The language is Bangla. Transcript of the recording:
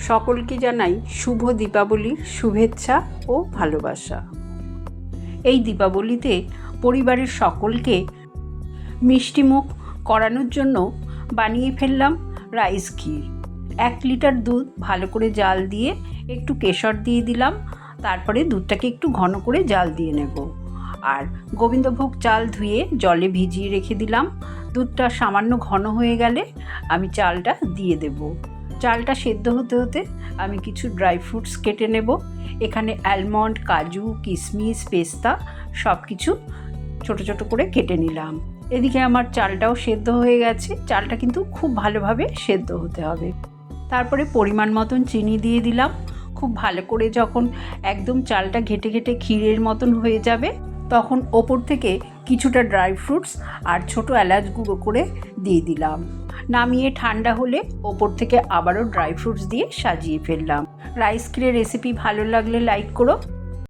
সকলকে জানাই শুভ দীপাবলির শুভেচ্ছা ও ভালোবাসা। এই দীপাবলিতে পরিবারের সকলকে মিষ্টিমুখ করানোর জন্য বানিয়ে ফেললাম রাইস ক্ষীর। 1 লিটার দুধ ভালো করে জাল দিয়ে একটু কেশর দিয়ে দিলাম, তারপরে দুধটাকে একটু ঘন করে জাল দিয়ে নেব। আর গোবিন্দভোগ চাল ধুয়ে জলে ভিজিয়ে রেখে দিলাম। দুধটা সামান্য ঘন হয়ে গেলে আমি চালটা দিয়ে দেব। চালটা সেদ্ধ হতে হতে আমি কিছু ড্রাই ফ্রুটস কেটে নেব। এখানে অ্যালমন্ড, কাজু, কিশমিশ, পেস্তা সব কিছু ছোটো ছোটো করে কেটে নিলাম। এদিকে আমার চালটাও সেদ্ধ হয়ে গেছে। চালটা কিন্তু খুব ভালোভাবে সেদ্ধ হতে হবে। তারপরে পরিমাণ মতন চিনি দিয়ে দিলাম। খুব ভালো করে যখন একদম চালটা ঘেটে ঘেটে ক্ষীরের মতন হয়ে যাবে, তখন ওপর থেকে কিছুটা ড্রাই ফ্রুটস আর ছোটো এলাচ গুঁড়ো করে দিয়ে দিলাম। নামিয়ে ঠান্ডা হলে ওপর থেকে আবারও ড্রাই ফ্রুটস দিয়ে সাজিয়ে ফেললাম। রাইস ক্ষীরের রেসিপি ভালো লাগলে লাইক করো।